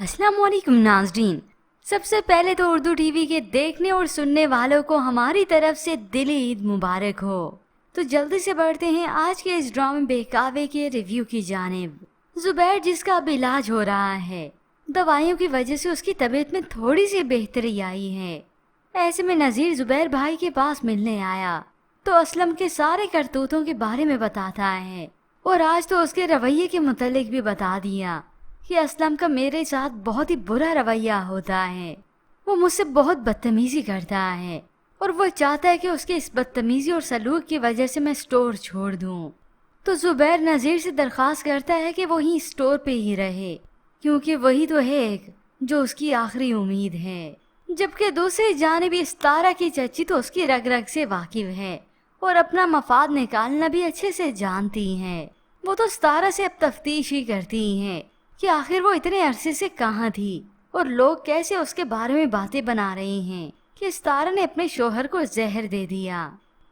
अस्सलाम वालेकुम नाज़रीन। सबसे पहले तो उर्दू टीवी के देखने और सुनने वालों को हमारी तरफ से दिली ईद मुबारक हो। तो जल्दी से बढ़ते हैं आज के इस ड्रामे बेकावे के रिव्यू की जानिब। जुबैर जिसका अब इलाज हो रहा है, दवाइयों की वजह से उसकी तबीयत में थोड़ी सी बेहतरी आई है। ऐसे में नज़ीर जुबैर भाई के पास मिलने आया तो असलम के सारे करतूतों के बारे में बताता है और आज तो उसके रवैये के मुतालिक भी बता दिया कि असलम का मेरे साथ बहुत ही बुरा रवैया होता है। वो मुझसे बहुत बदतमीजी करता है और वो चाहता है कि उसकी इस बदतमीजी और सलूक की वजह से मैं स्टोर छोड़ दूं। तो जुबैर नज़ीर से दरख्वास्त करता है कि वो ही स्टोर पे ही रहे, क्योंकि वही तो है एक जो उसकी आखिरी उम्मीद है। जबकि दूसरी जानिब इस तारा की चच्ची तो उसकी रग रग से वाकिफ है और अपना मफाद निकालना भी अच्छे से जानती हैं। वो तो तारा से अब तफ्तीश ही करती हैं कि आखिर वो इतने अरसे से कहाँ थी और लोग कैसे उसके बारे में बातें बना रहे हैं कि सितारा ने अपने शोहर को जहर दे दिया।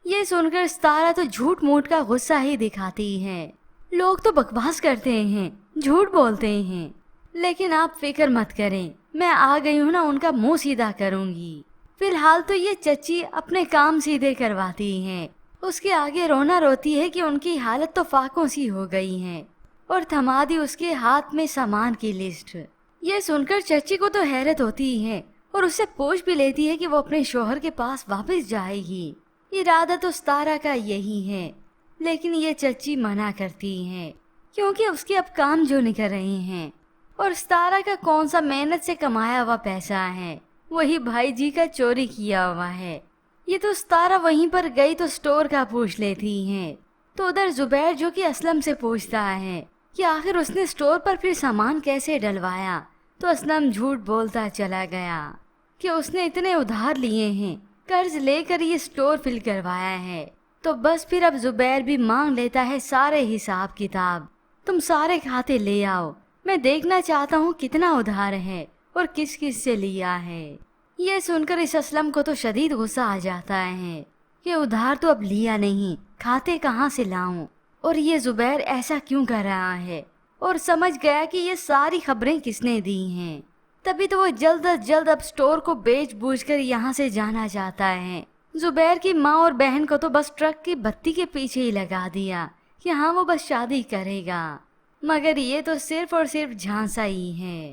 ये सुनकर सितारा तो झूठ मूठ का गुस्सा ही दिखाती है। लोग तो बकवास करते हैं, झूठ बोलते हैं, लेकिन आप फिक्र मत करें, मैं आ गई हूँ ना, उनका मुंह सीधा करूँगी। फिलहाल तो ये चच्ची अपने काम सीधे करवाती हैं। उसके आगे रोना रोती है कि उनकी हालत तो फाकों सी हो गई है और थमा दी उसके हाथ में सामान की लिस्ट। ये सुनकर चच्ची को तो हैरत होती है और उससे पूछ भी लेती है कि वो अपने शोहर के पास वापस जाएगी। इरादा तो सितारा का यही है, लेकिन ये चच्ची मना करती है क्योंकि उसके अब काम जो निकल रहे हैं और सितारा का कौन सा मेहनत से कमाया हुआ पैसा है, वही भाई जी का चोरी किया हुआ है। ये तो सितारा वहीं पर गई तो स्टोर का पूछ लेती है। तो उधर जुबैर जो कि असलम से पूछता है कि आखिर उसने स्टोर पर फिर सामान कैसे डलवाया, तो असलम झूठ बोलता चला गया कि उसने इतने उधार लिए हैं, कर्ज लेकर ये स्टोर फिल करवाया है। तो बस फिर अब जुबैर भी मांग लेता है सारे हिसाब किताब। तुम सारे खाते ले आओ, मैं देखना चाहता हूँ कितना उधार है और किस किस से लिया है। ये सुनकर इस असलम को तो शदीद गुस्सा आ जाता है कि उधार तो अब लिया नहीं, खाते कहाँ से लाऊं, और ये जुबैर ऐसा क्यों कर रहा है, और समझ गया कि ये सारी खबरें किसने दी हैं। तभी तो वो जल्द अज जल्द अब स्टोर को बेच बूझ कर यहाँ से जाना चाहता है। जुबैर की माँ और बहन को तो बस ट्रक की बत्ती के पीछे ही लगा दिया कि हाँ वो बस शादी करेगा, मगर ये तो सिर्फ और सिर्फ झांसा ही है।